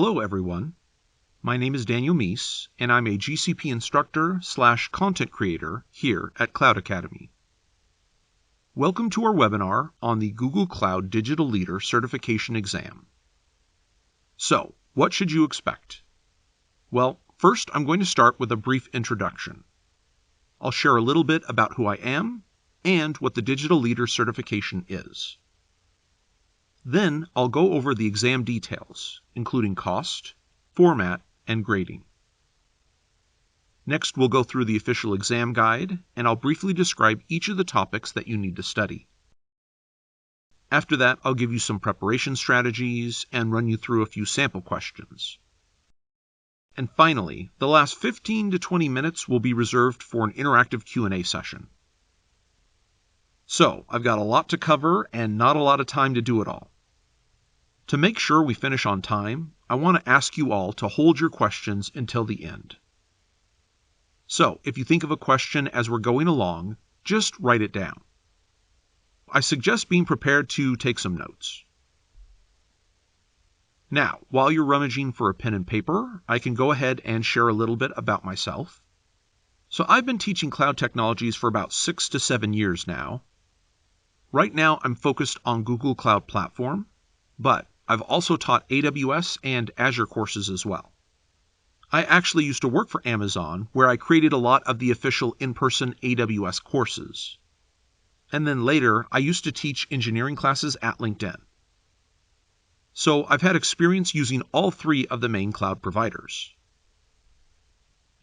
Hello everyone, my name is Daniel Mease, and I'm a GCP instructor / content creator here at Cloud Academy. Welcome to our webinar on the Google Cloud Digital Leader Certification Exam. So, what should you expect? Well, first I'm going to start with a brief introduction. I'll share a little bit about who I am and what the Digital Leader Certification is. Then I'll go over the exam details, including cost, format, and grading. Next, we'll go through the official exam guide, and I'll briefly describe each of the topics that you need to study. After that, I'll give you some preparation strategies and run you through a few sample questions. And finally, the last 15 to 20 minutes will be reserved for an interactive Q&A session. So, I've got a lot to cover and not a lot of time to do it all. To make sure we finish on time, I want to ask you all to hold your questions until the end. So, if you think of a question as we're going along, just write it down. I suggest being prepared to take some notes. Now, while you're rummaging for a pen and paper, I can go ahead and share a little bit about myself. So I've been teaching cloud technologies for about 6 to 7 years now. Right now, I'm focused on Google Cloud Platform, but I've also taught AWS and Azure courses as well. I actually used to work for Amazon, where I created a lot of the official in-person AWS courses. And then later, I used to teach engineering classes at LinkedIn. So I've had experience using all three of the main cloud providers.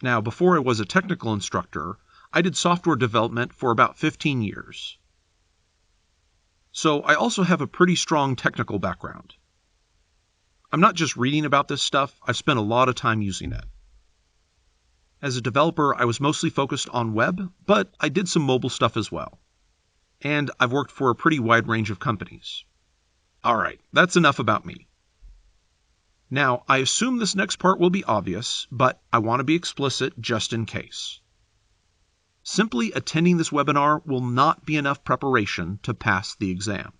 Now, before I was a technical instructor, I did software development for about 15 years. So I also have a pretty strong technical background. I'm not just reading about this stuff, I've spent a lot of time using it. As a developer, I was mostly focused on web, but I did some mobile stuff as well. And I've worked for a pretty wide range of companies. Alright, that's enough about me. Now, I assume this next part will be obvious, but I want to be explicit just in case. Simply attending this webinar will not be enough preparation to pass the exam.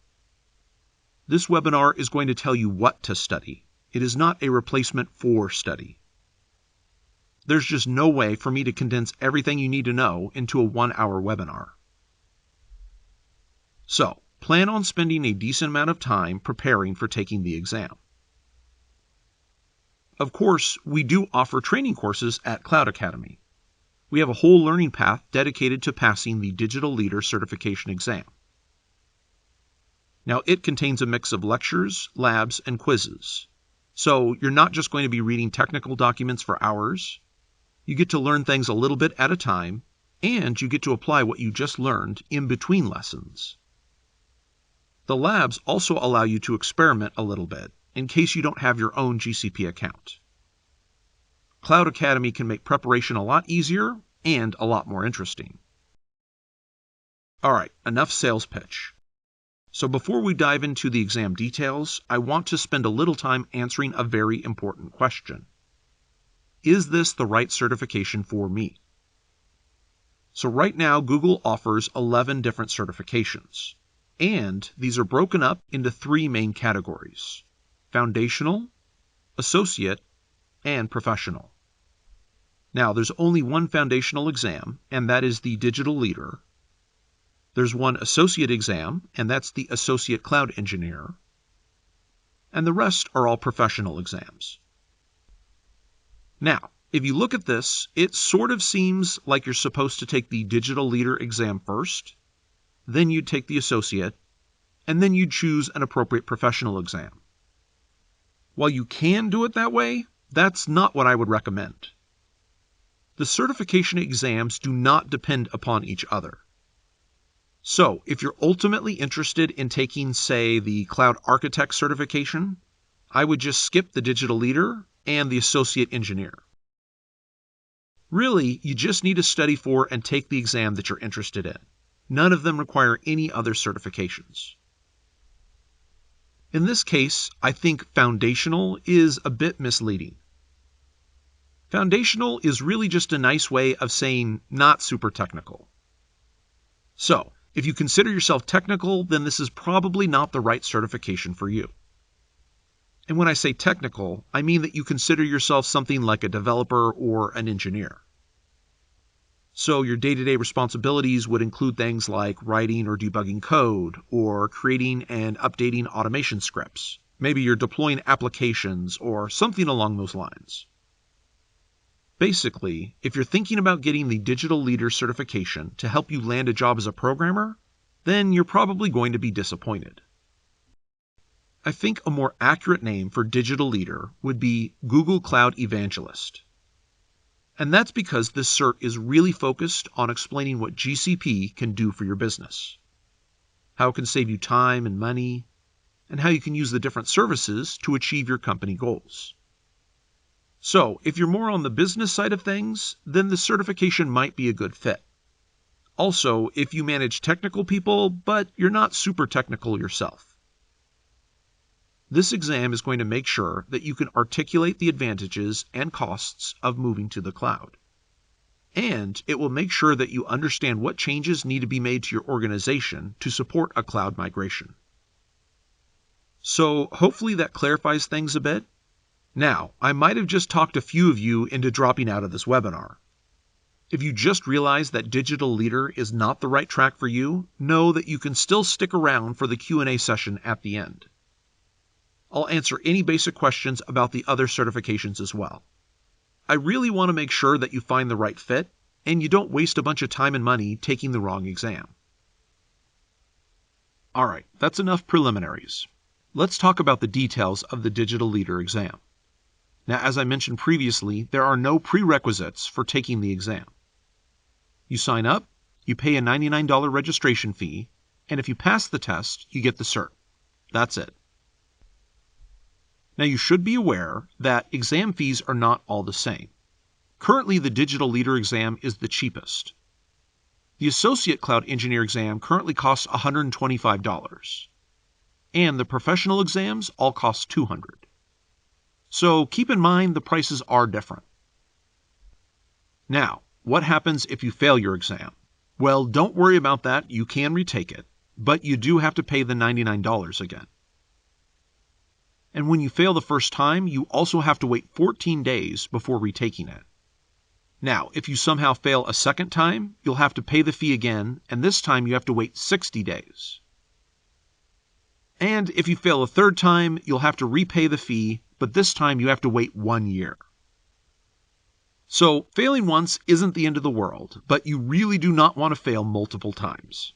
This webinar is going to tell you what to study. It is not a replacement for study. There's just no way for me to condense everything you need to know into a 1-hour webinar. So, plan on spending a decent amount of time preparing for taking the exam. Of course, we do offer training courses at Cloud Academy. We have a whole learning path dedicated to passing the Digital Leader Certification exam. Now, it contains a mix of lectures, labs, and quizzes. So, you're not just going to be reading technical documents for hours. You get to learn things a little bit at a time, and you get to apply what you just learned in between lessons. The labs also allow you to experiment a little bit, in case you don't have your own GCP account. Cloud Academy can make preparation a lot easier and a lot more interesting. Alright, enough sales pitch. So before we dive into the exam details, I want to spend a little time answering a very important question. Is this the right certification for me? So right now, Google offers 11 different certifications, and these are broken up into 3 main categories: foundational, associate, and professional. Now, there's only one foundational exam, and that is the Digital Leader. There's one associate exam, and that's the Associate Cloud Engineer. And the rest are all professional exams. Now, if you look at this, it sort of seems like you're supposed to take the Digital Leader exam first, then you'd take the associate, and then you'd choose an appropriate professional exam. While you can do it that way, that's not what I would recommend. The certification exams do not depend upon each other. So, if you're ultimately interested in taking, say, the Cloud Architect certification, I would just skip the Digital Leader and the Associate Engineer. Really, you just need to study for and take the exam that you're interested in. None of them require any other certifications. In this case, I think foundational is a bit misleading. Foundational is really just a nice way of saying not super technical. So, if you consider yourself technical, then this is probably not the right certification for you. And when I say technical, I mean that you consider yourself something like a developer or an engineer. So your day-to-day responsibilities would include things like writing or debugging code, or creating and updating automation scripts. Maybe you're deploying applications or something along those lines. Basically, if you're thinking about getting the Digital Leader certification to help you land a job as a programmer, then you're probably going to be disappointed. I think a more accurate name for Digital Leader would be Google Cloud Evangelist. And that's because this cert is really focused on explaining what GCP can do for your business, how it can save you time and money, and how you can use the different services to achieve your company goals. So, if you're more on the business side of things, then the certification might be a good fit. Also, if you manage technical people, but you're not super technical yourself. This exam is going to make sure that you can articulate the advantages and costs of moving to the cloud. And it will make sure that you understand what changes need to be made to your organization to support a cloud migration. So hopefully that clarifies things a bit. Now, I might have just talked a few of you into dropping out of this webinar. If you just realized that Digital Leader is not the right track for you, know that you can still stick around for the Q&A session at the end. I'll answer any basic questions about the other certifications as well. I really want to make sure that you find the right fit and you don't waste a bunch of time and money taking the wrong exam. Alright, that's enough preliminaries. Let's talk about the details of the Digital Leader exam. Now, as I mentioned previously, there are no prerequisites for taking the exam. You sign up, you pay a $99 registration fee, and if you pass the test, you get the cert. That's it. Now, you should be aware that exam fees are not all the same. Currently, the Digital Leader exam is the cheapest. The Associate Cloud Engineer exam currently costs $125, and the professional exams all cost $200. So keep in mind the prices are different. Now, what happens if you fail your exam? Well, don't worry about that. You can retake it, but you do have to pay the $99 again. And when you fail the first time, you also have to wait 14 days before retaking it. Now, if you somehow fail a second time, you'll have to pay the fee again, and this time you have to wait 60 days. And if you fail a third time, you'll have to repay the fee, but this time you have to wait 1 year. So, failing once isn't the end of the world, but you really do not want to fail multiple times.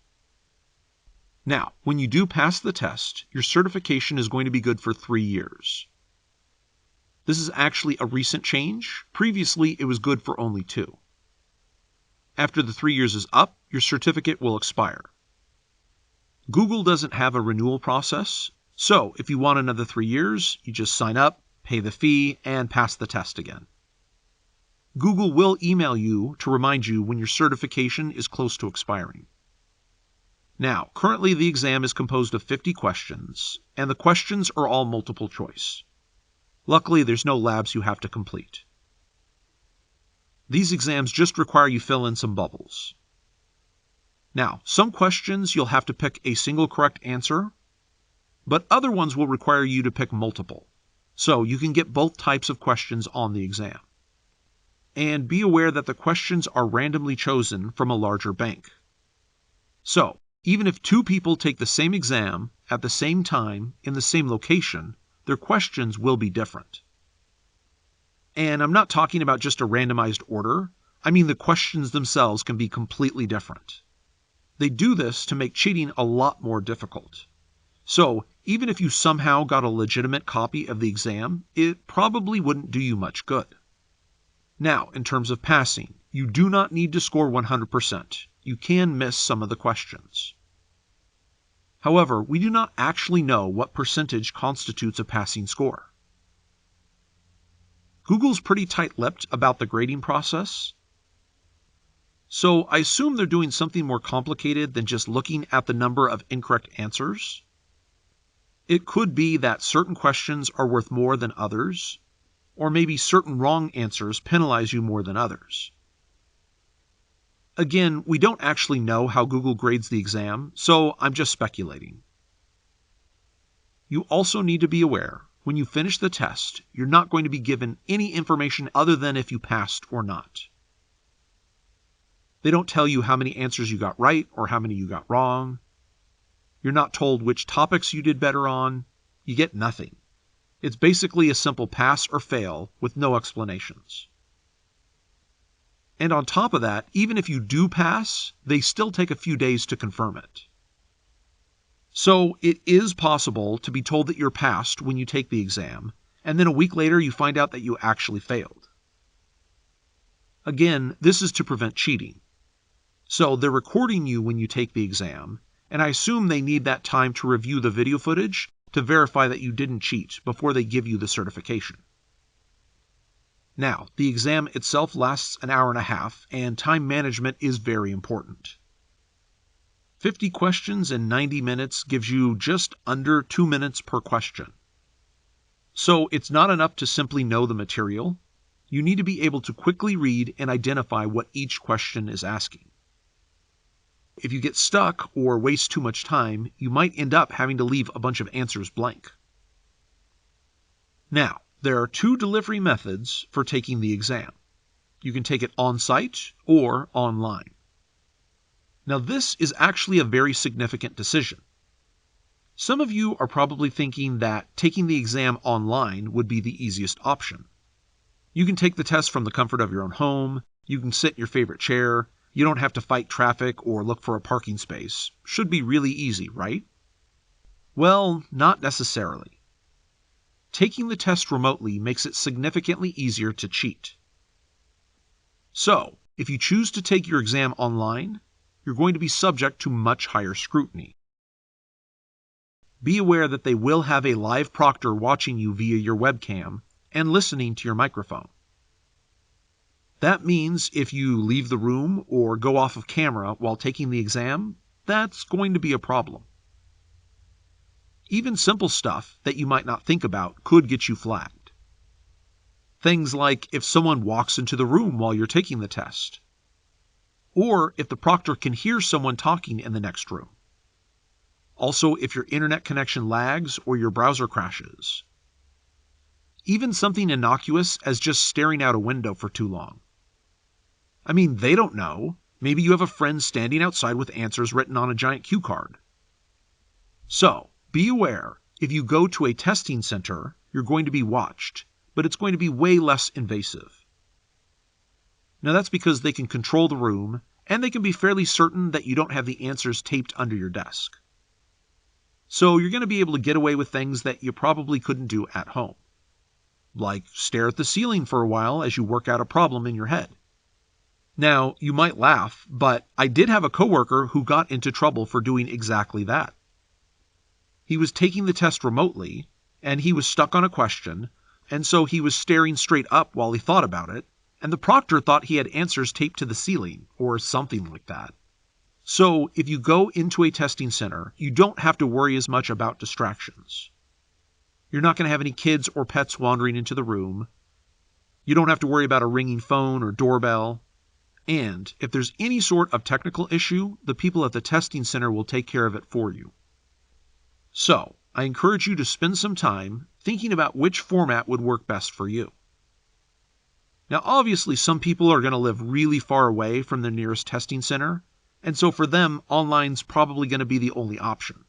Now, when you do pass the test, your certification is going to be good for 3 years. This is actually a recent change. Previously, it was good for only 2. After the 3 years is up, your certificate will expire. Google doesn't have a renewal process, so if you want another 3 years, you just sign up, pay the fee, and pass the test again. Google will email you to remind you when your certification is close to expiring. Now, currently the exam is composed of 50 questions, and the questions are all multiple choice. Luckily, there's no labs you have to complete. These exams just require you fill in some bubbles. Now, some questions you'll have to pick a single correct answer, but other ones will require you to pick multiple, so you can get both types of questions on the exam. And be aware that the questions are randomly chosen from a larger bank. So, even if 2 people take the same exam at the same time in the same location, their questions will be different. And I'm not talking about just a randomized order. I mean the questions themselves can be completely different. They do this to make cheating a lot more difficult. So, even if you somehow got a legitimate copy of the exam, it probably wouldn't do you much good. Now, in terms of passing, you do not need to score 100%. You can miss some of the questions. However, we do not actually know what percentage constitutes a passing score. Google's pretty tight-lipped about the grading process, so I assume they're doing something more complicated than just looking at the number of incorrect answers. It could be that certain questions are worth more than others, or maybe certain wrong answers penalize you more than others. Again, we don't actually know how Google grades the exam, so I'm just speculating. You also need to be aware When you finish the test, you're not going to be given any information other than if you passed or not. They don't tell you how many answers you got right or how many you got wrong. You're not told which topics you did better on. You get nothing. It's basically a simple pass or fail with no explanations. And on top of that, even if you do pass, they still take a few days to confirm it. So it is possible to be told that you're passed when you take the exam, and then a week later you find out that you actually failed. Again, this is to prevent cheating. So they're recording you when you take the exam, and I assume they need that time to review the video footage to verify that you didn't cheat before they give you the certification. Now, the exam itself lasts an hour and a half, and time management is very important. 50 questions in 90 minutes gives you just under 2 minutes per question. So it's not enough to simply know the material. You need to be able to quickly read and identify what each question is asking. If you get stuck or waste too much time, you might end up having to leave a bunch of answers blank. Now, there are 2 delivery methods for taking the exam. You can take it on-site or online. Now, this is actually a very significant decision. Some of you are probably thinking that taking the exam online would be the easiest option. You can take the test from the comfort of your own home, you can sit in your favorite chair, you don't have to fight traffic or look for a parking space. Should be really easy, right? Well, not necessarily. Taking the test remotely makes it significantly easier to cheat. So, if you choose to take your exam online, you're going to be subject to much higher scrutiny. Be aware that they will have a live proctor watching you via your webcam and listening to your microphone. That means if you leave the room or go off of camera while taking the exam, that's going to be a problem. Even simple stuff that you might not think about could get you flagged. Things like if someone walks into the room while you're taking the test, or if the proctor can hear someone talking in the next room. Also, if your internet connection lags or your browser crashes. Even something innocuous as just staring out a window for too long. I mean, they don't know. Maybe you have a friend standing outside with answers written on a giant cue card. So, be aware, if you go to a testing center, you're going to be watched, but it's going to be way less invasive. Now that's because they can control the room, and they can be fairly certain that you don't have the answers taped under your desk. So you're going to be able to get away with things that you probably couldn't do at home. Like stare at the ceiling for a while as you work out a problem in your head. Now, you might laugh, but I did have a coworker who got into trouble for doing exactly that. He was taking the test remotely, and he was stuck on a question, and so he was staring straight up while he thought about it, and the proctor thought he had answers taped to the ceiling, or something like that. So, if you go into a testing center, you don't have to worry as much about distractions. You're not going to have any kids or pets wandering into the room. You don't have to worry about a ringing phone or doorbell. And if there's any sort of technical issue, the people at the testing center will take care of it for you. So, I encourage you to spend some time thinking about which format would work best for you. Now, obviously, some people are going to live really far away from their nearest testing center, and so for them, online's probably going to be the only option.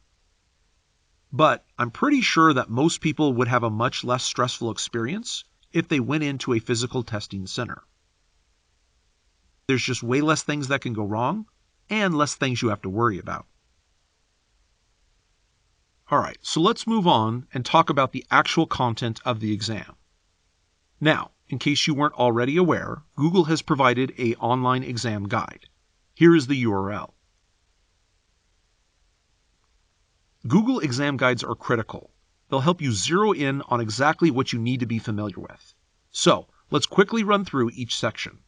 But I'm pretty sure that most people would have a much less stressful experience if they went into a physical testing center. There's just way less things that can go wrong, and less things you have to worry about. Alright, so let's move on and talk about the actual content of the exam. Now, in case you weren't already aware, Google has provided an online exam guide. Here is the URL. Google exam guides are critical. They'll help you zero in on exactly what you need to be familiar with. So, let's quickly run through each section.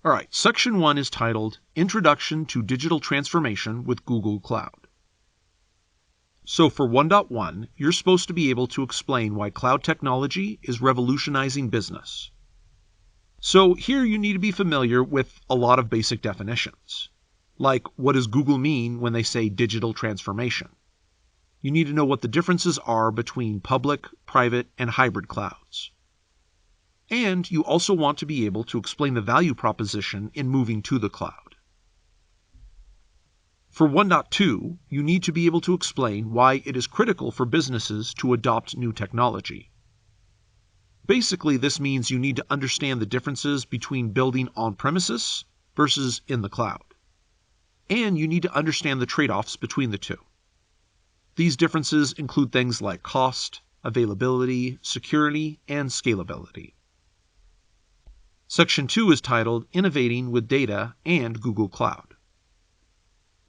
Alright, section 1 is titled Introduction to Digital Transformation with Google Cloud. So for 1.1, you're supposed to be able to explain why cloud technology is revolutionizing business. So here you need to be familiar with a lot of basic definitions. Like, what does Google mean when they say digital transformation? You need to know what the differences are between public, private, and hybrid clouds. And you also want to be able to explain the value proposition in moving to the cloud. For 1.2, you need to be able to explain why it is critical for businesses to adopt new technology. Basically, this means you need to understand the differences between building on-premises versus in the cloud. And you need to understand the trade-offs between the two. These differences include things like cost, availability, security, and scalability. Section 2 is titled Innovating with Data and Google Cloud.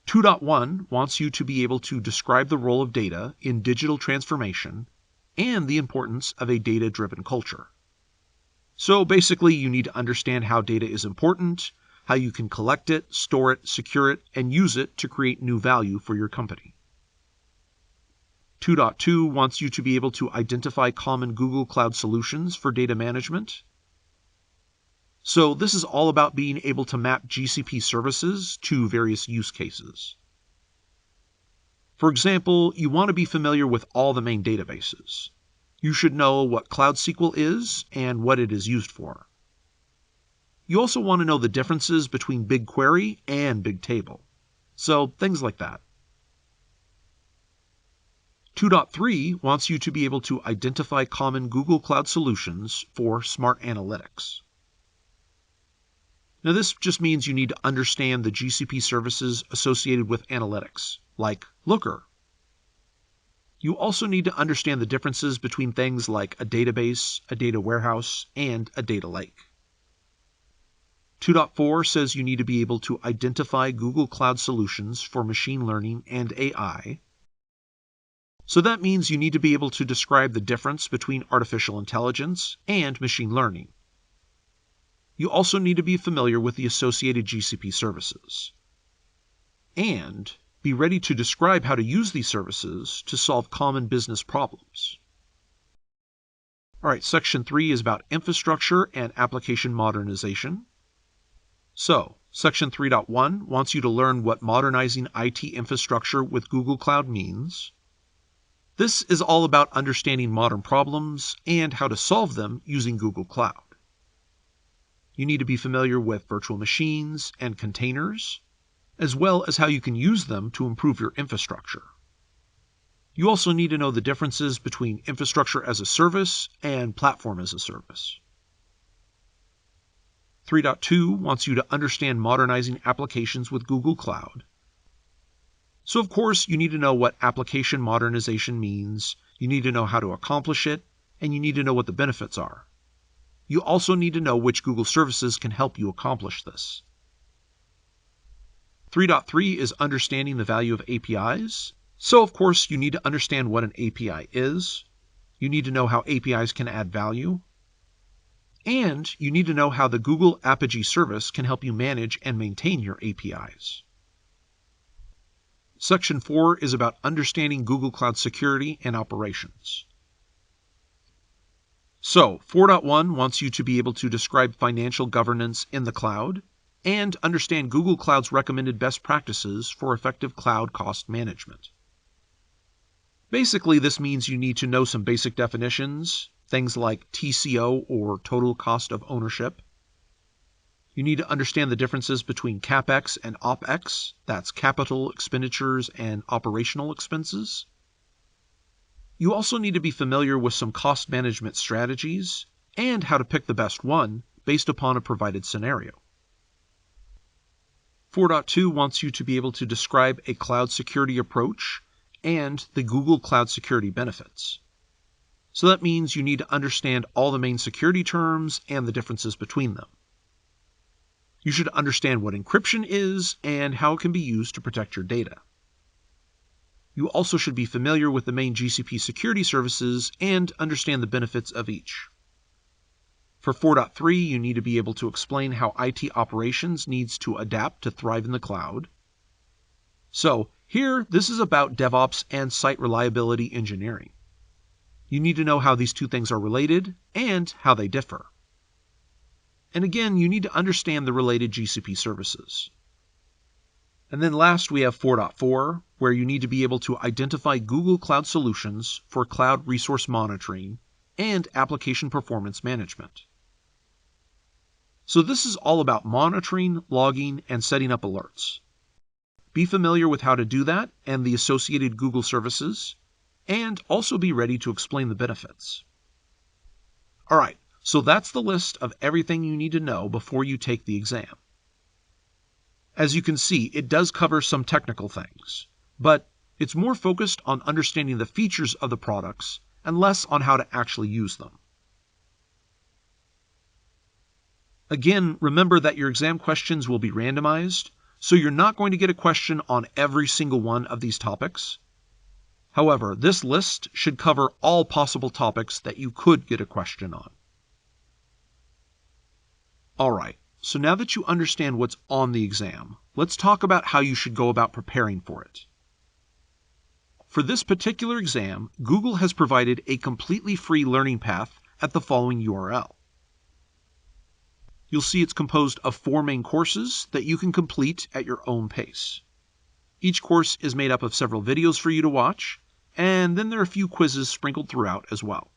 2.1 wants you to be able to describe the role of data in digital transformation and the importance of a data-driven culture. So basically, you need to understand how data is important, how you can collect it, store it, secure it, and use it to create new value for your company. 2.2 wants you to be able to identify common Google Cloud solutions for data management. So this is all about being able to map GCP services to various use cases. For example, you want to be familiar with all the main databases. You should know what Cloud SQL is and what it is used for. You also want to know the differences between BigQuery and Bigtable. So things like that. 2.3 wants you to be able to identify common Google Cloud solutions for smart analytics. Now this just means you need to understand the GCP services associated with analytics, like Looker. You also need to understand the differences between things like a database, a data warehouse, and a data lake. 2.4 says you need to be able to identify Google Cloud solutions for machine learning and AI. So that means you need to be able to describe the difference between artificial intelligence and machine learning. You also need to be familiar with the associated GCP services. And be ready to describe how to use these services to solve common business problems. All right, Section 3 is about infrastructure and application modernization. So, Section 3.1 wants you to learn what modernizing IT infrastructure with Google Cloud means. This is all about understanding modern problems and how to solve them using Google Cloud. You need to be familiar with virtual machines and containers, as well as how you can use them to improve your infrastructure. You also need to know the differences between infrastructure as a service and platform as a service. 3.2 wants you to understand modernizing applications with Google Cloud. So of course, you need to know what application modernization means, you need to know how to accomplish it, and you need to know what the benefits are. You also need to know which Google services can help you accomplish this. 3.3 is understanding the value of APIs. So of course, you need to understand what an API is. You need to know how APIs can add value. And you need to know how the Google Apigee service can help you manage and maintain your APIs. Section 4 is about understanding Google Cloud security and operations. So, 4.1 wants you to be able to describe financial governance in the cloud and understand Google Cloud's recommended best practices for effective cloud cost management. Basically, this means you need to know some basic definitions, things like TCO or total cost of ownership. You need to understand the differences between CapEx and OpEx, that's capital expenditures and operational expenses. You also need to be familiar with some cost management strategies and how to pick the best one based upon a provided scenario. 4.2 wants you to be able to describe a cloud security approach and the Google Cloud security benefits. So that means you need to understand all the main security terms and the differences between them. You should understand what encryption is and how it can be used to protect your data. You also should be familiar with the main GCP security services and understand the benefits of each. For 4.3, you need to be able to explain how IT operations needs to adapt to thrive in the cloud. So here, this is about DevOps and site reliability engineering. You need to know how these two things are related and how they differ. And again, you need to understand the related GCP services. And then last we have 4.4, where you need to be able to identify Google Cloud solutions for cloud resource monitoring and application performance management. So this is all about monitoring, logging, and setting up alerts. Be familiar with how to do that and the associated Google services, and also be ready to explain the benefits. All right, so that's the list of everything you need to know before you take the exam. As you can see, it does cover some technical things, but it's more focused on understanding the features of the products and less on how to actually use them. Again, remember that your exam questions will be randomized, so you're not going to get a question on every single one of these topics. However, this list should cover all possible topics that you could get a question on. All right, so now that you understand what's on the exam, let's talk about how you should go about preparing for it. For this particular exam, Google has provided a completely free learning path at the following URL. You'll see it's composed of 4 main courses that you can complete at your own pace. Each course is made up of several videos for you to watch, and then there are a few quizzes sprinkled throughout as well.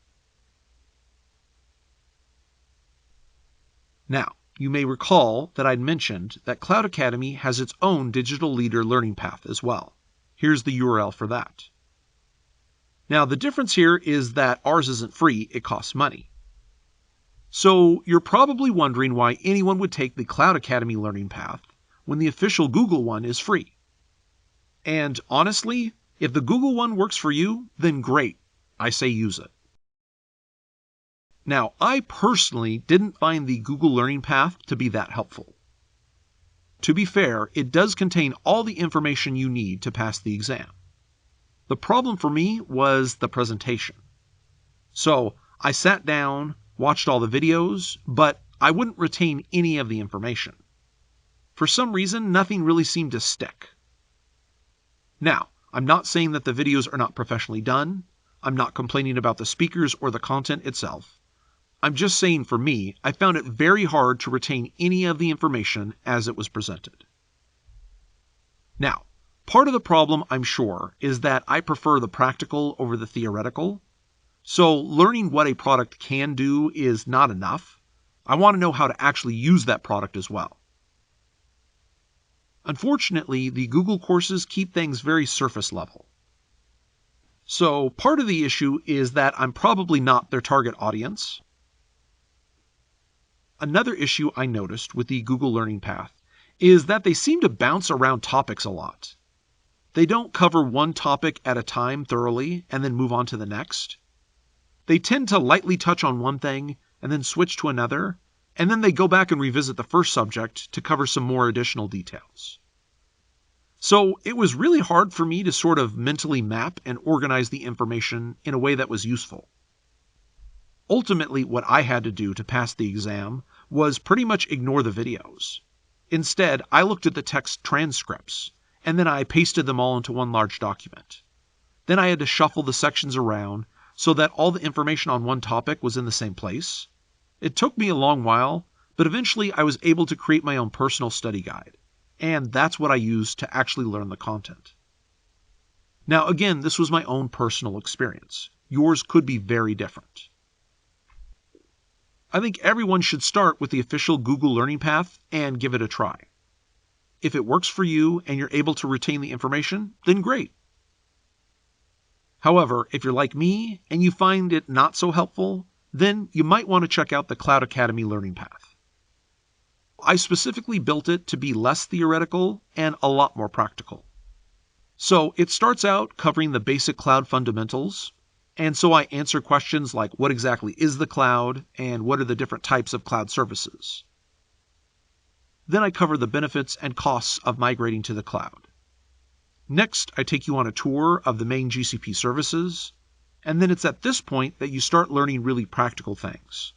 Now, you may recall that I'd mentioned that Cloud Academy has its own Digital Leader learning path as well. Here's the URL for that. Now, the difference here is that ours isn't free, it costs money. So you're probably wondering why anyone would take the Cloud Academy learning path when the official Google one is free. And honestly, if the Google one works for you, then great. I say use it. Now, I personally didn't find the Google Learning Path to be that helpful. To be fair, it does contain all the information you need to pass the exam. The problem for me was the presentation. So I sat down, watched all the videos, but I wouldn't retain any of the information. For some reason, nothing really seemed to stick. Now, I'm not saying that the videos are not professionally done. I'm not complaining about the speakers or the content itself. I'm just saying for me, I found it very hard to retain any of the information as it was presented. Now, part of the problem, I'm sure, is that I prefer the practical over the theoretical. So learning what a product can do is not enough. I want to know how to actually use that product as well. Unfortunately, the Google courses keep things very surface level. So part of the issue is that I'm probably not their target audience. Another issue I noticed with the Google Learning Path is that they seem to bounce around topics a lot. They don't cover one topic at a time thoroughly and then move on to the next. They tend to lightly touch on one thing and then switch to another, and then they go back and revisit the first subject to cover some more additional details. So it was really hard for me to sort of mentally map and organize the information in a way that was useful. Ultimately, what I had to do to pass the exam was pretty much ignore the videos. Instead, I looked at the text transcripts, and then I pasted them all into one large document. Then I had to shuffle the sections around so that all the information on one topic was in the same place. It took me a long while, but eventually I was able to create my own personal study guide, and that's what I used to actually learn the content. Now again, this was my own personal experience. Yours could be very different. I think everyone should start with the official Google Learning Path and give it a try. If it works for you and you're able to retain the information, then great. However, if you're like me and you find it not so helpful, then you might want to check out the Cloud Academy Learning Path. I specifically built it to be less theoretical and a lot more practical. So it starts out covering the basic cloud fundamentals. And so I answer questions like what exactly is the cloud and what are the different types of cloud services. Then I cover the benefits and costs of migrating to the cloud. Next, I take you on a tour of the main GCP services, and then it's at this point that you start learning really practical things.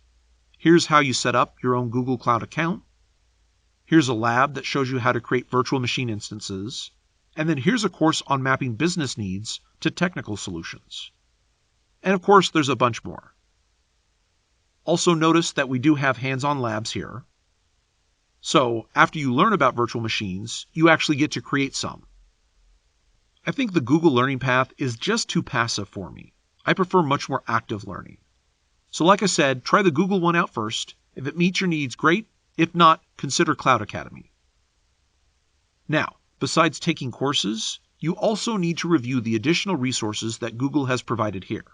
Here's how you set up your own Google Cloud account. Here's a lab that shows you how to create virtual machine instances. And then here's a course on mapping business needs to technical solutions. And of course, there's a bunch more. Also notice that we do have hands-on labs here. So after you learn about virtual machines, you actually get to create some. I think the Google learning path is just too passive for me. I prefer much more active learning. So like I said, try the Google one out first. If it meets your needs, great. If not, consider Cloud Academy. Now, besides taking courses, you also need to review the additional resources that Google has provided here.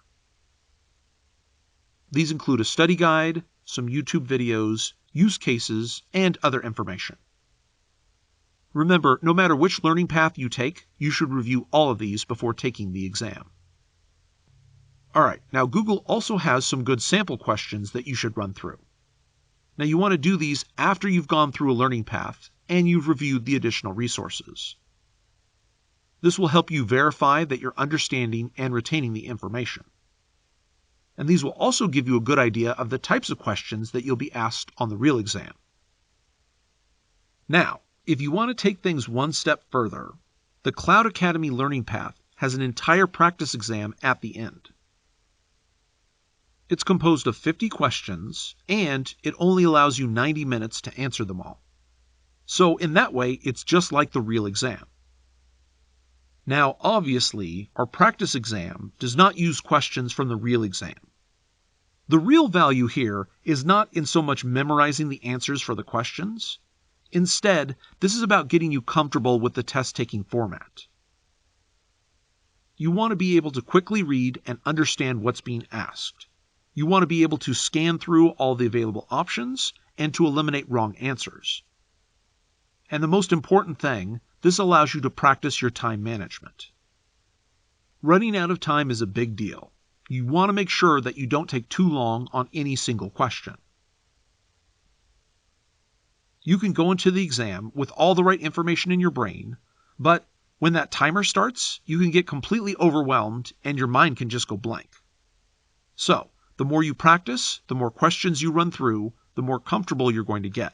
These include a study guide, some YouTube videos, use cases, and other information. Remember, no matter which learning path you take, you should review all of these before taking the exam. Alright, now Google also has some good sample questions that you should run through. Now you want to do these after you've gone through a learning path and you've reviewed the additional resources. This will help you verify that you're understanding and retaining the information. And these will also give you a good idea of the types of questions that you'll be asked on the real exam. Now, if you want to take things one step further, the Cloud Academy Learning Path has an entire practice exam at the end. It's composed of 50 questions, and it only allows you 90 minutes to answer them all. So in that way, it's just like the real exam. Now, obviously, our practice exam does not use questions from the real exam. The real value here is not in so much memorizing the answers for the questions. Instead, this is about getting you comfortable with the test-taking format. You want to be able to quickly read and understand what's being asked. You want to be able to scan through all the available options and to eliminate wrong answers. And the most important thing, this allows you to practice your time management. Running out of time is a big deal. You want to make sure that you don't take too long on any single question. You can go into the exam with all the right information in your brain, but when that timer starts, you can get completely overwhelmed and your mind can just go blank. So, the more you practice, the more questions you run through, the more comfortable you're going to get.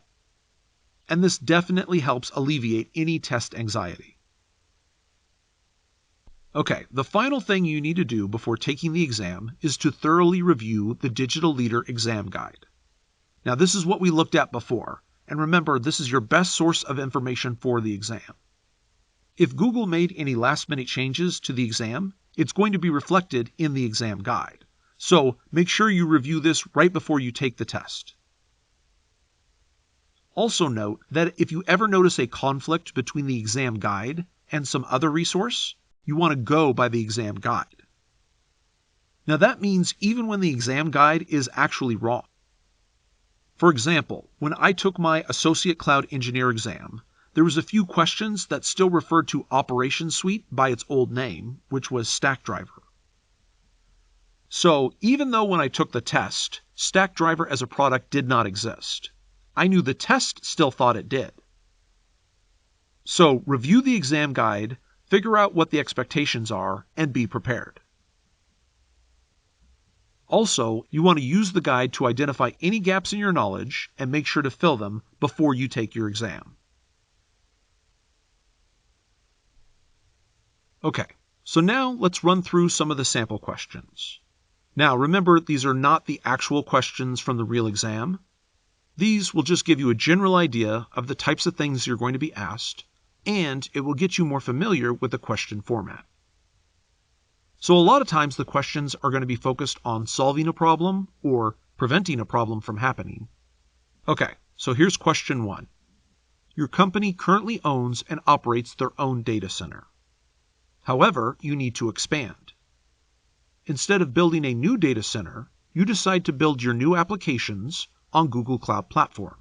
And this definitely helps alleviate any test anxiety. Okay, the final thing you need to do before taking the exam is to thoroughly review the Digital Leader Exam Guide. Now, this is what we looked at before, and remember, this is your best source of information for the exam. If Google made any last-minute changes to the exam, it's going to be reflected in the exam guide. So make sure you review this right before you take the test. Also note that if you ever notice a conflict between the exam guide and some other resource, you want to go by the exam guide. Now that means even when the exam guide is actually wrong. For example, when I took my Associate Cloud Engineer exam, there was a few questions that still referred to Operations Suite by its old name, which was Stackdriver. So even though when I took the test, Stackdriver as a product did not exist, I knew the test still thought it did. So review the exam guide, figure out what the expectations are, and be prepared. Also, you want to use the guide to identify any gaps in your knowledge and make sure to fill them before you take your exam. Okay, so now let's run through some of the sample questions. Now remember, these are not the actual questions from the real exam. These will just give you a general idea of the types of things you're going to be asked, and it will get you more familiar with the question format. So a lot of times the questions are going to be focused on solving a problem or preventing a problem from happening. Okay, so here's question 1. Your company currently owns and operates their own data center. However, you need to expand. Instead of building a new data center, you decide to build your new applications on Google Cloud Platform.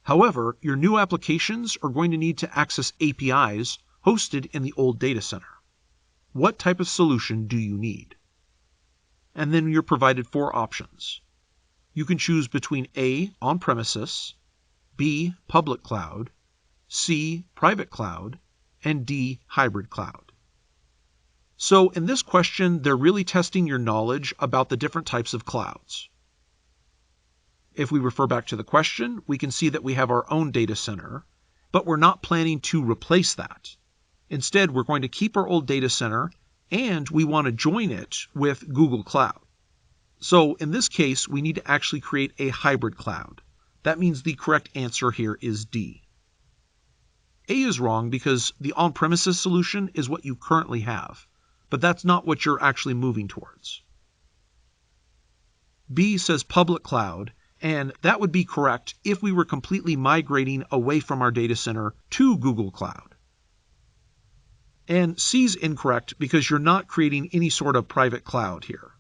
However, your new applications are going to need to access APIs hosted in the old data center. What type of solution do you need? And then you're provided 4 options. You can choose between A, on-premises, B, public cloud, C, private cloud, and D, hybrid cloud. So in this question, they're really testing your knowledge about the different types of clouds. If we refer back to the question, we can see that we have our own data center, but we're not planning to replace that. Instead, we're going to keep our old data center, and we want to join it with Google Cloud. So in this case, we need to actually create a hybrid cloud. That means the correct answer here is D. A is wrong because the on-premises solution is what you currently have, but that's not what you're actually moving towards. B says public cloud, and that would be correct if we were completely migrating away from our data center to Google Cloud. And C is incorrect because you're not creating any sort of private cloud here.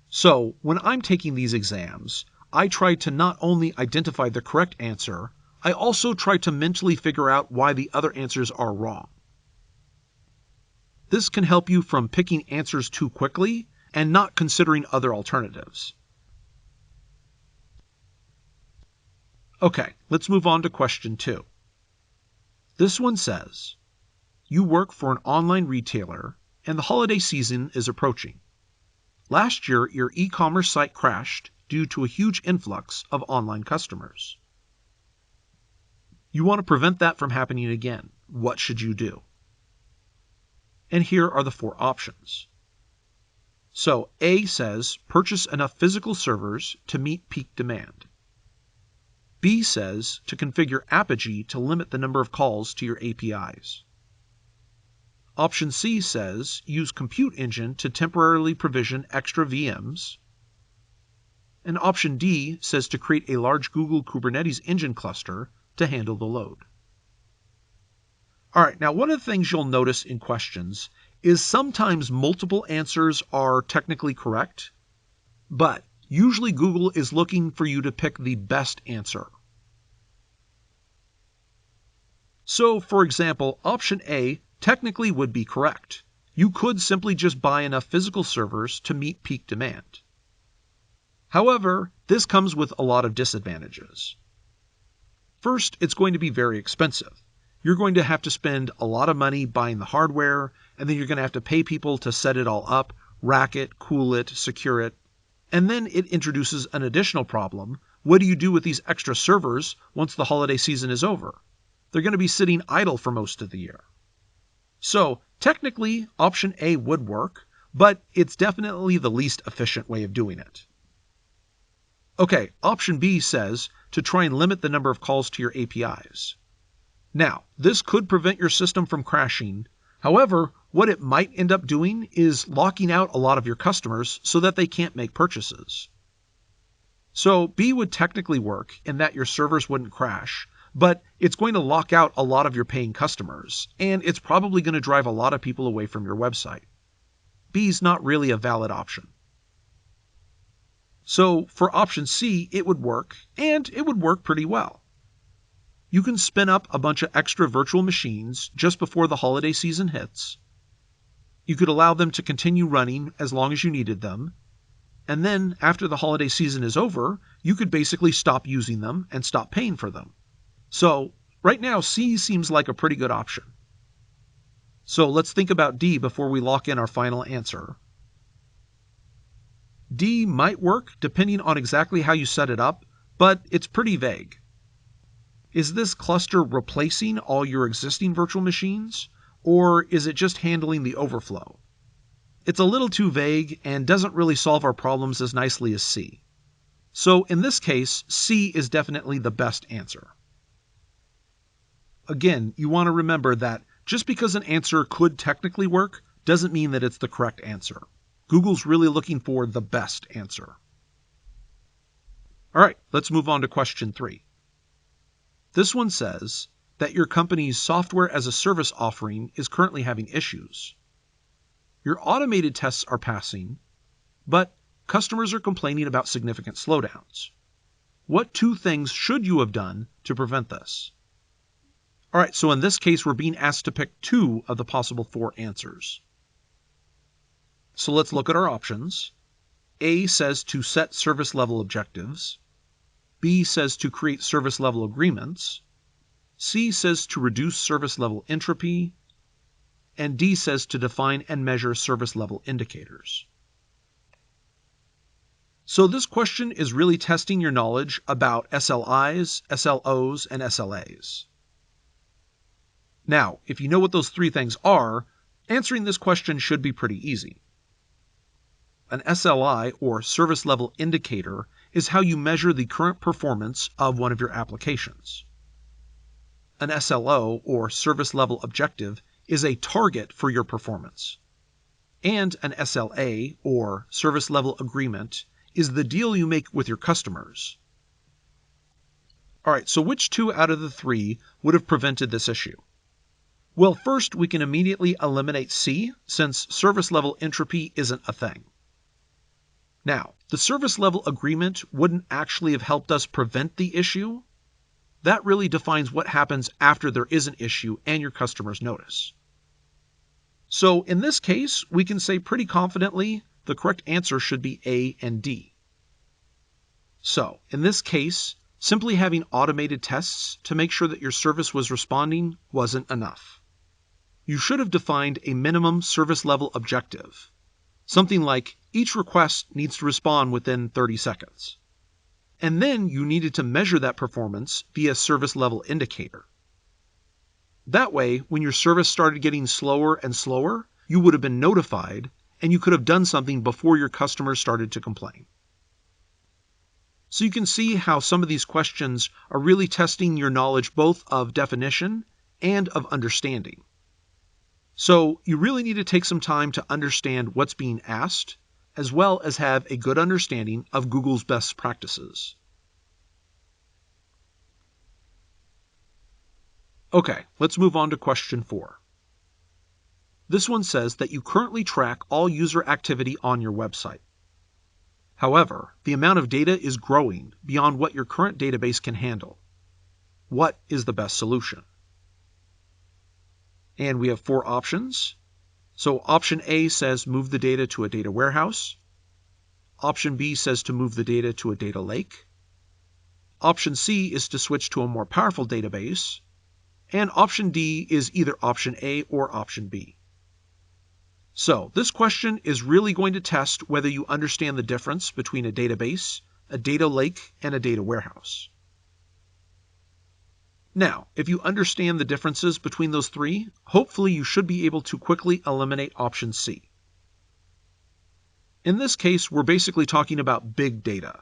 So when I'm taking these exams, I try to not only identify the correct answer, I also try to mentally figure out why the other answers are wrong. This can help you from picking answers too quickly and not considering other alternatives. Okay, let's move on to question 2. This one says, you work for an online retailer and the holiday season is approaching. Last year, your e-commerce site crashed due to a huge influx of online customers. You want to prevent that from happening again. What should you do? And here are the 4 options. So A says purchase enough physical servers to meet peak demand. B says to configure Apogee to limit the number of calls to your APIs. Option C says use Compute Engine to temporarily provision extra VMs. And option D says to create a large Google Kubernetes engine cluster to handle the load. All right, now one of the things you'll notice in questions is sometimes multiple answers are technically correct, but usually Google is looking for you to pick the best answer. So, for example, option A technically would be correct. You could simply just buy enough physical servers to meet peak demand. However, this comes with a lot of disadvantages. First, it's going to be very expensive. You're going to have to spend a lot of money buying the hardware, and then you're going to have to pay people to set it all up, rack it, cool it, secure it. And then it introduces an additional problem. What do you do with these extra servers once the holiday season is over? They're going to be sitting idle for most of the year. So technically, option A would work, but it's definitely the least efficient way of doing it. Okay, option B says to try and limit the number of calls to your APIs. Now, this could prevent your system from crashing. However, what it might end up doing is locking out a lot of your customers so that they can't make purchases. So B would technically work in that your servers wouldn't crash, but it's going to lock out a lot of your paying customers, and it's probably going to drive a lot of people away from your website. B is not really a valid option. So for option C, it would work, and it would work pretty well. You can spin up a bunch of extra virtual machines just before the holiday season hits. You could allow them to continue running as long as you needed them. And then after the holiday season is over, you could basically stop using them and stop paying for them. So right now, C seems like a pretty good option. So let's think about D before we lock in our final answer. D might work depending on exactly how you set it up, but it's pretty vague. Is this cluster replacing all your existing virtual machines, or is it just handling the overflow? It's a little too vague and doesn't really solve our problems as nicely as C. So in this case, C is definitely the best answer. Again, you want to remember that just because an answer could technically work doesn't mean that it's the correct answer. Google's really looking for the best answer. All right, let's move on to question 3. This one says that your company's software as a service offering is currently having issues. Your automated tests are passing, but customers are complaining about significant slowdowns. What 2 things should you have done to prevent this? All right, so in this case, we're being asked to pick 2 of the possible 4 answers. So let's look at our options. A says to set service level objectives. B says to create service level agreements. C says to reduce service level entropy. And D says to define and measure service level indicators. So this question is really testing your knowledge about SLIs, SLOs, and SLAs. Now, if you know what those 3 things are, answering this question should be pretty easy. An SLI, or service level indicator, is how you measure the current performance of one of your applications. An SLO, or Service Level Objective, is a target for your performance. And an SLA, or Service Level Agreement, is the deal you make with your customers. Alright, so which two out of the three would have prevented this issue? Well, first we can immediately eliminate C, since service level entropy isn't a thing. Now, the service level agreement wouldn't actually have helped us prevent the issue. That really defines what happens after there is an issue and your customers notice. So in this case, we can say pretty confidently the correct answer should be A and D. So in this case, simply having automated tests to make sure that your service was responding wasn't enough. You should have defined a minimum service level objective. Something like each request needs to respond within 30 seconds. And then you needed to measure that performance via service level indicator. That way, when your service started getting slower and slower, you would have been notified and you could have done something before your customers started to complain. So you can see how some of these questions are really testing your knowledge both of definition and of understanding. So you really need to take some time to understand what's being asked, as well as have a good understanding of Google's best practices. Okay, let's move on to question 4. This one says that you currently track all user activity on your website. However, the amount of data is growing beyond what your current database can handle. What is the best solution? And we have 4 options. So option A says move the data to a data warehouse. Option B says to move the data to a data lake. Option C is to switch to a more powerful database. And option D is either option A or option B. So this question is really going to test whether you understand the difference between a database, a data lake, and a data warehouse. Now, if you understand the differences between those three, hopefully you should be able to quickly eliminate option C. In this case, we're basically talking about big data.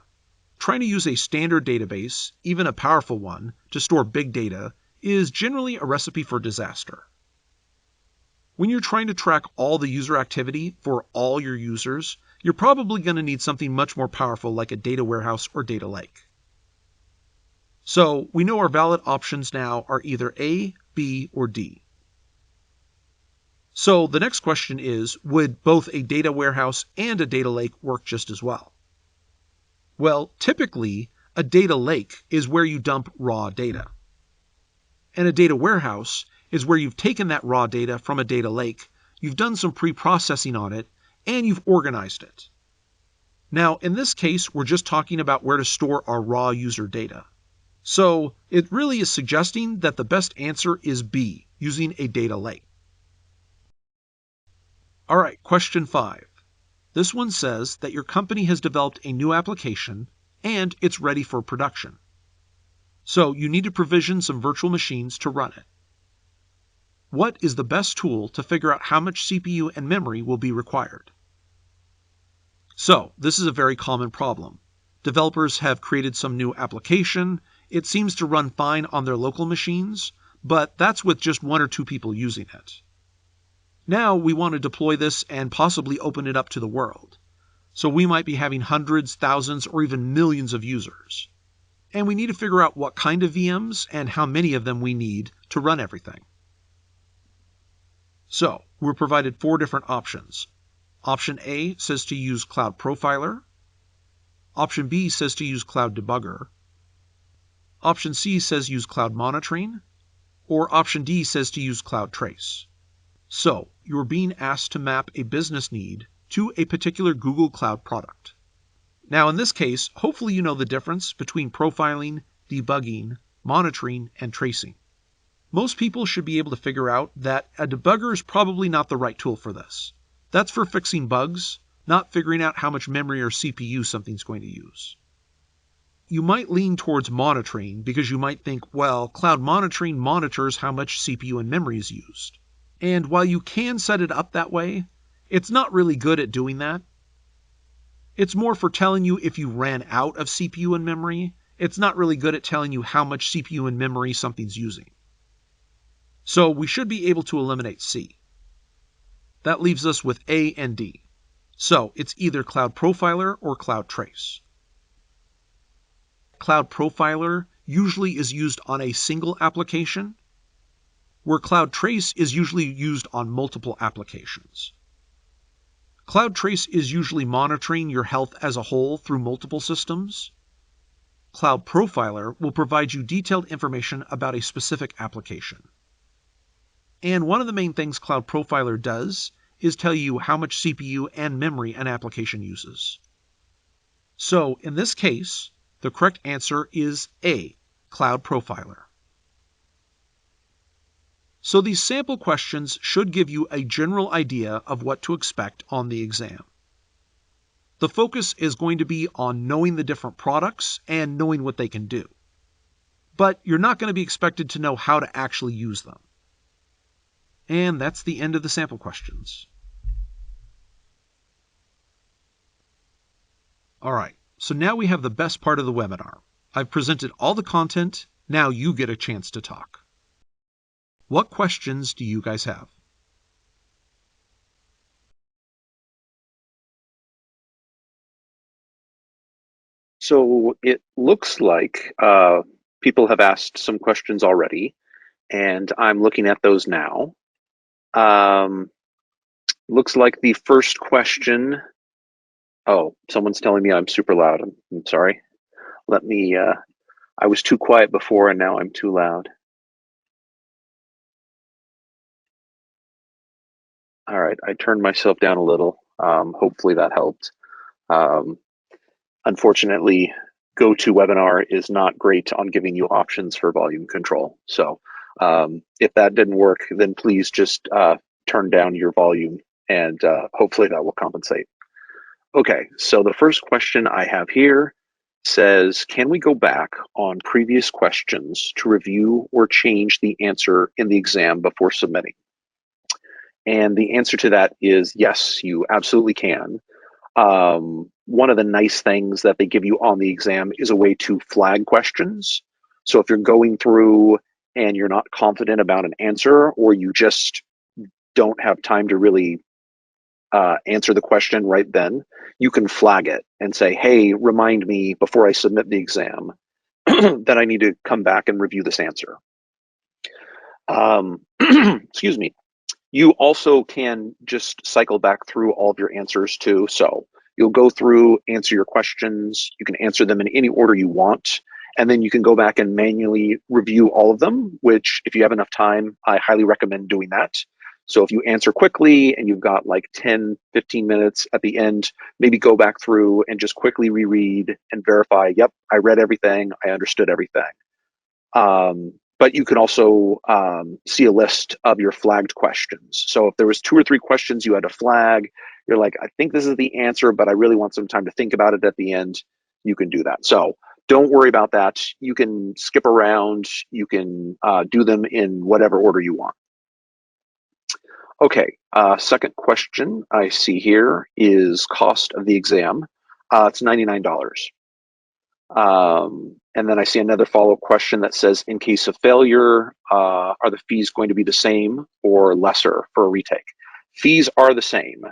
Trying to use a standard database, even a powerful one, to store big data is generally a recipe for disaster. When you're trying to track all the user activity for all your users, you're probably going to need something much more powerful like a data warehouse or data lake. So we know our valid options now are either A, B, or D. So the next question is, would both a data warehouse and a data lake work just as well? Well, typically, a data lake is where you dump raw data. And a data warehouse is where you've taken that raw data from a data lake, you've done some pre-processing on it, and you've organized it. Now, in this case, we're just talking about where to store our raw user data. So it really is suggesting that the best answer is B, using a data lake. All right, question 5. This one says that your company has developed a new application and it's ready for production. So you need to provision some virtual machines to run it. What is the best tool to figure out how much CPU and memory will be required? So this is a very common problem. Developers have created some new application. It seems to run fine on their local machines, but that's with just 1 or 2 people using it. Now we want to deploy this and possibly open it up to the world. So we might be having hundreds, thousands, or even millions of users. And we need to figure out what kind of VMs and how many of them we need to run everything. So we're provided 4 different options. Option A says to use Cloud Profiler. Option B says to use Cloud Debugger. Option C says use Cloud Monitoring. Or option D says to use Cloud Trace. So you're being asked to map a business need to a particular Google Cloud product. Now in this case, hopefully you know the difference between profiling, debugging, monitoring, and tracing. Most people should be able to figure out that a debugger is probably not the right tool for this. That's for fixing bugs, not figuring out how much memory or CPU something's going to use. You might lean towards monitoring because you might think, well, cloud monitoring monitors how much CPU and memory is used. And while you can set it up that way, it's not really good at doing that. It's more for telling you if you ran out of CPU and memory. It's not really good at telling you how much CPU and memory something's using. So we should be able to eliminate C. That leaves us with A and D. So it's either Cloud Profiler or Cloud Trace. Cloud Profiler usually is used on a single application, where Cloud Trace is usually used on multiple applications. Cloud Trace is usually monitoring your health as a whole through multiple systems. Cloud Profiler will provide you detailed information about a specific application. And one of the main things Cloud Profiler does is tell you how much CPU and memory an application uses. So in this case, the correct answer is A, Cloud Profiler. So these sample questions should give you a general idea of what to expect on the exam. The focus is going to be on knowing the different products and knowing what they can do. But you're not going to be expected to know how to actually use them. And that's the end of the sample questions. All right, so now we have the best part of the webinar. I've presented all the content, now you get a chance to talk. What questions do you guys have? So it looks like people have asked some questions already, and I'm looking at those now. Looks like the first question. Oh, someone's telling me I'm super loud. I'm sorry. Let me. I was too quiet before, and now I'm too loud. All right, I turned myself down a little. Hopefully that helped. Unfortunately, GoToWebinar is not great on giving you options for volume control. So if that didn't work, then please just turn down your volume, and hopefully that will compensate. Okay, so the first question I have here says, can we go back on previous questions to review or change the answer in the exam before submitting? And the answer to that is yes, you absolutely can. One of the nice things that they give you on the exam is a way to flag questions. So if you're going through and you're not confident about an answer, or you just don't have time to really answer the question right then, you can flag it and say, hey, remind me before I submit the exam that I need to come back and review this answer. Excuse me. You also can just cycle back through all of your answers too. So you'll go through, answer your questions. You can answer them in any order you want. And then you can go back and manually review all of them, which if you have enough time, I highly recommend doing that. So if you answer quickly and you've got like 10, 15 minutes at the end, maybe go back through and just quickly reread and verify, yep, I read everything, I understood everything. But you can also see a list of your flagged questions. So if there was 2 or 3 questions you had to flag, you're like, I think this is the answer, but I really want some time to think about it at the end, you can do that. So don't worry about that. You can skip around. You can do them in whatever order you want. Okay, second question I see here is cost of the exam. It's $99. And then I see another follow-up question that says, in case of failure, are the fees going to be the same or lesser for a retake? Fees are the same.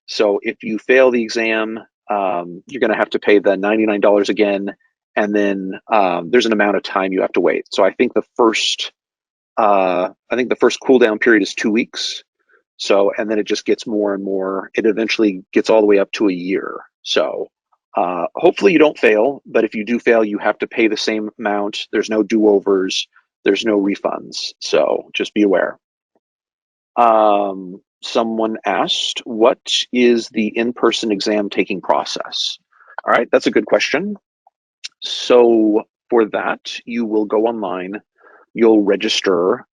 So if you fail the exam, you're going to have to pay the $99 again, and then there's an amount of time you have to wait. So I think the first cool down period is 2 weeks. So, and then it just gets more and more. It eventually gets all the way up to a year. So hopefully you don't fail, but if you do fail, you have to pay the same amount. There's no do-overs. There's no refunds. So just be aware. Someone asked, what is the in-person exam taking process? All right, that's a good question. So for that, you will go online, you'll register,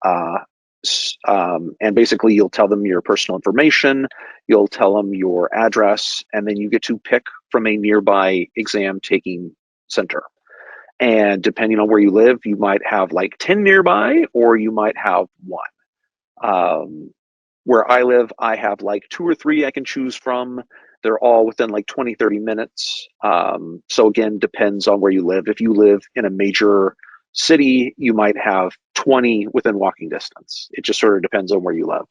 and basically you'll tell them your personal information, you'll tell them your address, and then you get to pick from a nearby exam taking center. And depending on where you live, you might have like 10 nearby, or you might have 1. Where I live, I have like 2 or 3 I can choose from. They're all within like 20, 30 minutes. So again, depends on where you live. If you live in a major city, you might have 20 within walking distance. It just sort of depends on where you live.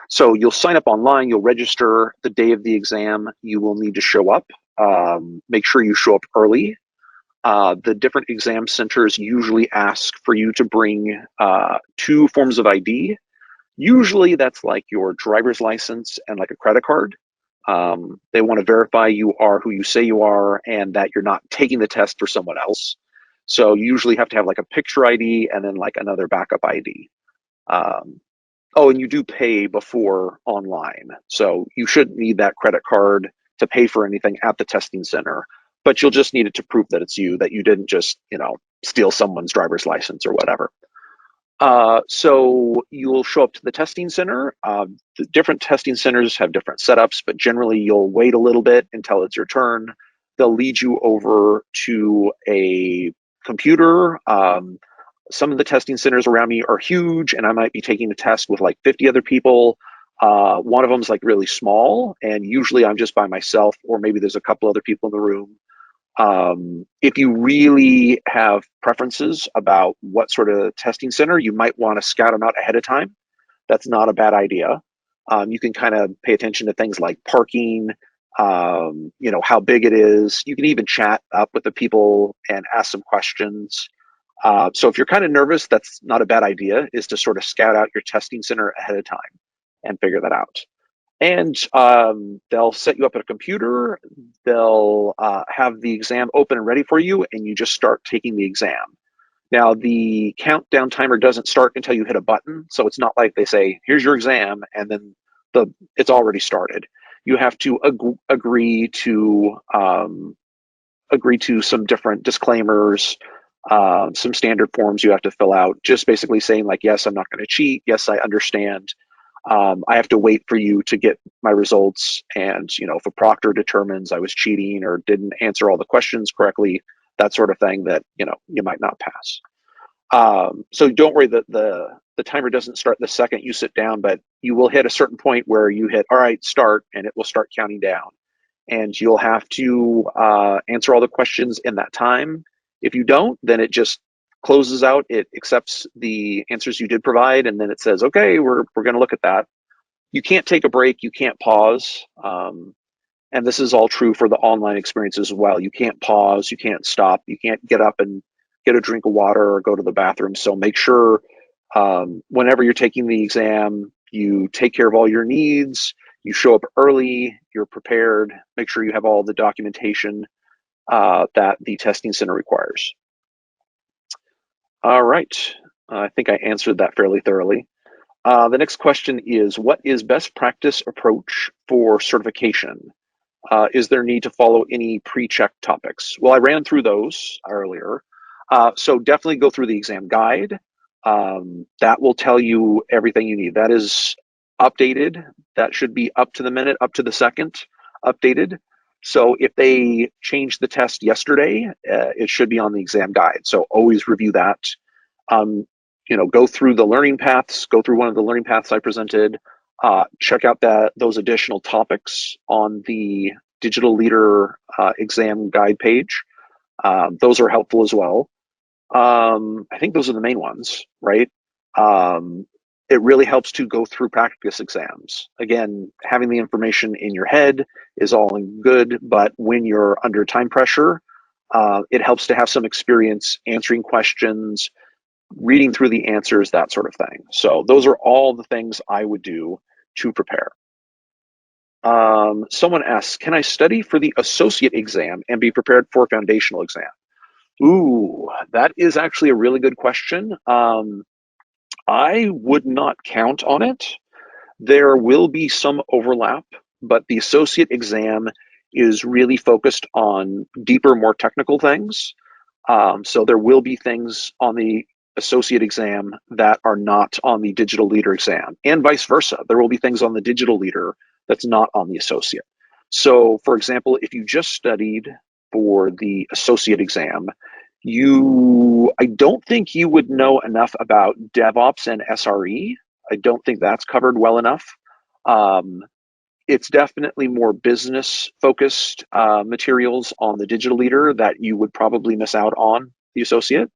So you'll sign up online, you'll register the day of the exam. You will need to show up. Make sure you show up early. The different exam centers usually ask for you to bring 2 forms of ID. Usually that's like your driver's license and like a credit card. They want to verify you are who you say you are and that you're not taking the test for someone else. So you usually have to have like a picture ID and then like another backup ID. Oh, and you do pay before online. So you shouldn't need that credit card to pay for anything at the testing center, but you'll just need it to prove that it's you, that you didn't just, steal someone's driver's license or whatever. So you will show up to the testing center. The different testing centers have different setups, but generally you'll wait a little bit until it's your turn. They'll lead you over to a computer. Some of the testing centers around me are huge, and I might be taking a test with like 50 other people. One of them is like really small, and usually I'm just by myself, or maybe there's a couple other people in the room. If you really have preferences about what sort of testing center, you might want to scout them out ahead of time. That's not a bad idea. You can kind of pay attention to things like parking, how big it is. You can even chat up with the people and ask some questions. So if you're kind of nervous, that's not a bad idea, is to sort of scout out your testing center ahead of time and figure that out. And they'll set you up at a computer. They'll have the exam open and ready for you, and you just start taking the exam. Now, the countdown timer doesn't start until you hit a button, so it's not like they say, here's your exam, and then it's already started. You have to agree to some different disclaimers, some standard forms you have to fill out, just basically saying like, yes, I'm not going to cheat. Yes, I understand. I have to wait for you to get my results. And, if a proctor determines I was cheating or didn't answer all the questions correctly, that sort of thing, that, you might not pass. So don't worry that the timer doesn't start the second you sit down, but you will hit a certain point where you hit, all right, start, and it will start counting down. And you'll have to answer all the questions in that time. If you don't, then it just closes out. It accepts the answers you did provide, and then it says, okay, we're going to look at that. You can't take a break. You can't pause. And this is all true for the online experience as well. You can't pause. You can't stop. You can't get up and get a drink of water or go to the bathroom. So make sure whenever you're taking the exam, you take care of all your needs. You show up early, you're prepared, make sure you have all the documentation that the testing center requires. All right, I think I answered that fairly thoroughly. The next question is, what is best practice approach for certification? Is there need to follow any pre-checked topics? Well, I ran through those earlier. So definitely go through the exam guide. That will tell you everything you need. That is updated. That should be up to the minute, up to the second updated. So if they changed the test yesterday, it should be on the exam guide. So always review that. Go through the learning paths, go through one of the learning paths I presented, check out those additional topics on the Digital Leader exam guide page. Those are helpful as well. I think those are the main ones, right? It really helps to go through practice exams. Again, having the information in your head is all good, but when you're under time pressure, it helps to have some experience answering questions, reading through the answers, that sort of thing. So those are all the things I would do to prepare. Someone asks, can I study for the associate exam and be prepared for foundational exam? Ooh, that is actually a really good question. I would not count on it. There will be some overlap, but the associate exam is really focused on deeper, more technical things. So there will be things on the associate exam that are not on the digital leader exam, and vice versa. There will be things on the digital leader that's not on the associate. So for example, if you just studied for the associate exam, I don't think you would know enough about DevOps and SRE. I don't think that's covered well enough. It's definitely more business focused materials on the digital leader that you would probably miss out on the associate.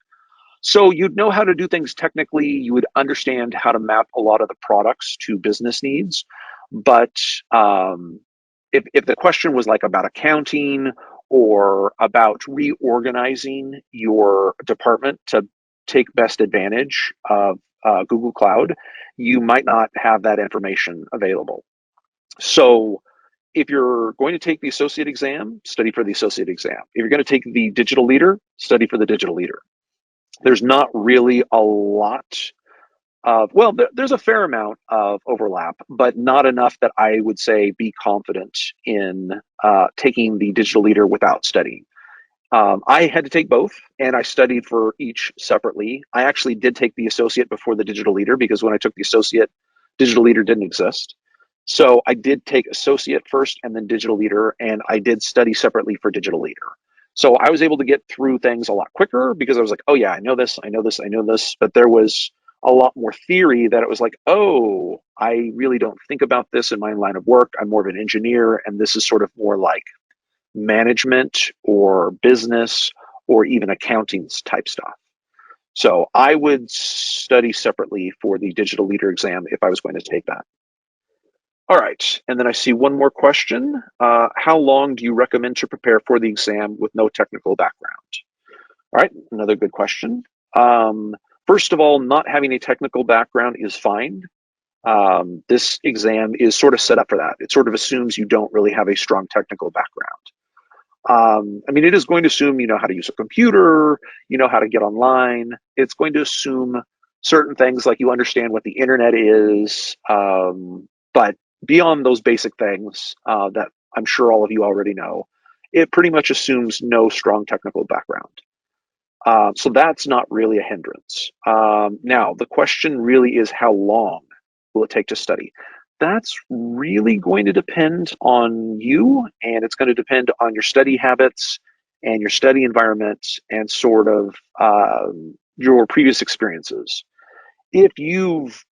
So you'd know how to do things technically. You would understand how to map a lot of the products to business needs. But if the question was like about accounting or about reorganizing your department to take best advantage of Google Cloud, you might not have that information available. So if you're going to take the associate exam, study for the associate exam. If you're going to take the digital leader, study for the digital leader. There's not really a lot of, well, there's a fair amount of overlap, but not enough that I would say be confident in taking the digital leader without studying. I had to take both, and I studied for each separately. I actually did take the associate before the digital leader because when I took the associate, digital leader didn't exist. So I did take associate first and then digital leader, and I did study separately for digital leader. So I was able to get through things a lot quicker because I was like, oh yeah, I know this, I know this, I know this. But there was a lot more theory that it was like, oh, I really don't think about this in my line of work. I'm more of an engineer, and this is sort of more like management or business or even accounting type stuff. So I would study separately for the digital leader exam if I was going to take that. All right, and then I see one more question. How long do you recommend to prepare for the exam with no technical background? All right, another good question. First of all, not having a technical background is fine. This exam is sort of set up for that. It sort of assumes you don't really have a strong technical background. I mean, it is going to assume you know how to use a computer, you know how to get online. It's going to assume certain things like you understand what the internet is, but beyond those basic things that I'm sure all of you already know, it pretty much assumes no strong technical background. So that's not really a hindrance. Now, the question really is how long will it take to study? That's really going to depend on you, and it's going to depend on your study habits and your study environment and sort of your previous experiences. If you've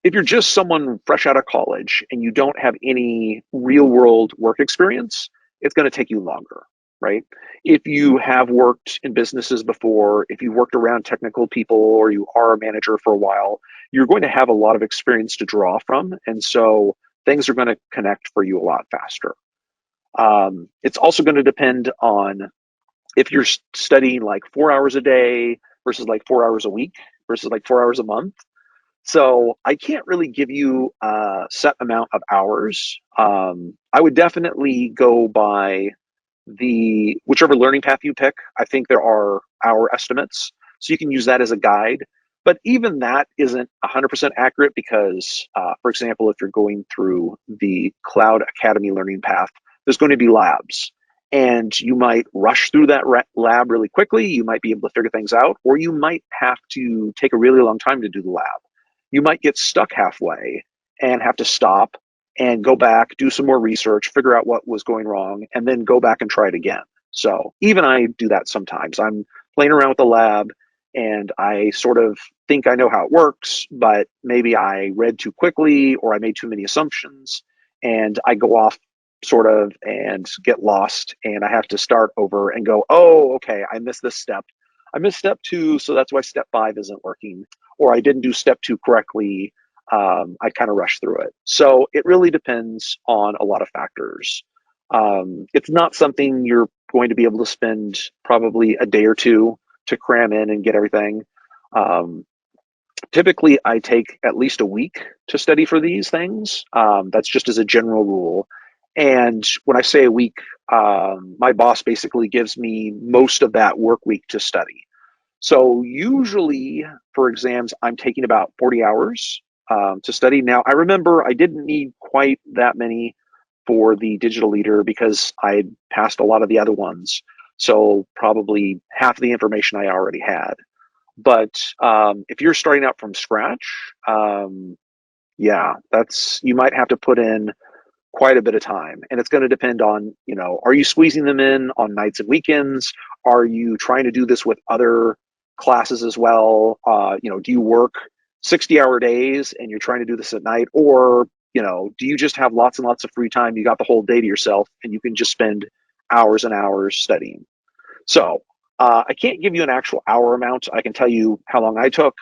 if you're just someone fresh out of college and you don't have any real world work experience, it's going to take you longer, right? If you have worked in businesses before, if you've worked around technical people or you are a manager for a while, you're going to have a lot of experience to draw from. And so things are going to connect for you a lot faster. It's also going to depend on if you're studying like 4 hours a day versus like 4 hours a week versus like 4 hours a month. So I can't really give you a set amount of hours. I would definitely go by the whichever learning path you pick. I think there are hour estimates, so you can use that as a guide. But even that isn't 100% accurate because, for example, if you're going through the Cloud Academy learning path, there's going to be labs. And you might rush through that lab really quickly. You might be able to figure things out, or you might have to take a really long time to do the lab. You might get stuck halfway and have to stop and go back, do some more research, figure out what was going wrong, and then go back and try it again. So even I do that sometimes. I'm playing around with the lab and I sort of think I know how it works, but maybe I read too quickly or I made too many assumptions and I go off sort of and get lost and I have to start over and go, oh, okay, I missed this step. I missed step 2, so that's why step 5 isn't working. Or I didn't do step 2 correctly. I kind of rushed through it. So it really depends on a lot of factors. It's not something you're going to be able to spend probably a day or two to cram in and get everything. Typically, I take at least a week to study for these things. That's just as a general rule. And when I say a week, my boss basically gives me most of that work week to study. So usually for exams, I'm taking about 40 hours to study. Now, I remember I didn't need quite that many for the digital leader because I had passed a lot of the other ones. So probably half of the information I already had. But if you're starting out from scratch, yeah, you might have to put in quite a bit of time, and it's going to depend on, are you squeezing them in on nights and weekends? Are you trying to do this with other classes as well? Do you work 60-hour days and you're trying to do this at night, or Do you just have lots and lots of free time? You got the whole day to yourself and you can just spend hours and hours studying. So I can't give you an actual hour amount. I can tell you how long I took.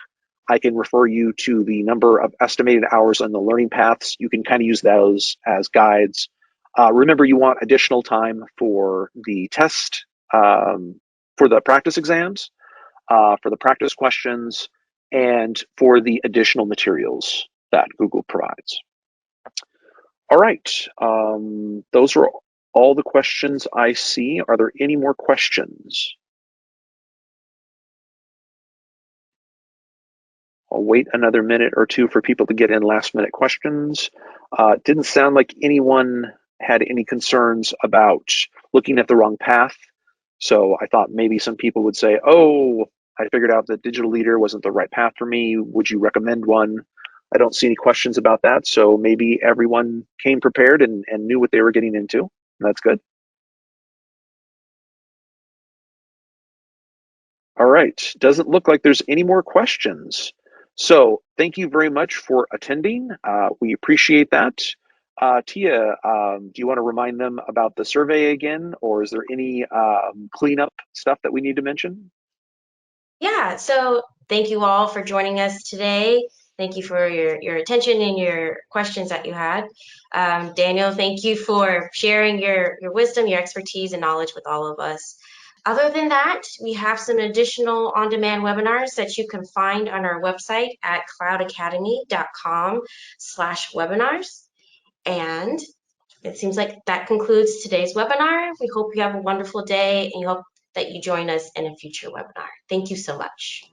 I can refer you to the number of estimated hours on the learning paths. You can kind of use those as guides. Remember, you want additional time for the test, for the practice exams, for the practice questions, and for the additional materials that Google provides. All right, those are all the questions I see. Are there any more questions? I'll wait another minute or two for people to get in last-minute questions. Didn't sound like anyone had any concerns about looking at the wrong path. So I thought maybe some people would say, oh, I figured out that digital leader wasn't the right path for me. Would you recommend one? I don't see any questions about that. So maybe everyone came prepared and knew what they were getting into. That's good. All right. Doesn't look like there's any more questions. So thank you very much for attending. We appreciate that. Tia, do you want to remind them about the survey again, or is there any cleanup stuff that we need to mention? Yeah, so thank you all for joining us today. Thank you for your attention and your questions that you had. Daniel, thank you for sharing your wisdom, your expertise, and knowledge with all of us. Other than that, we have some additional on-demand webinars that you can find on our website at cloudacademy.com/webinars. And it seems like that concludes today's webinar. We hope you have a wonderful day and we hope that you join us in a future webinar. Thank you so much.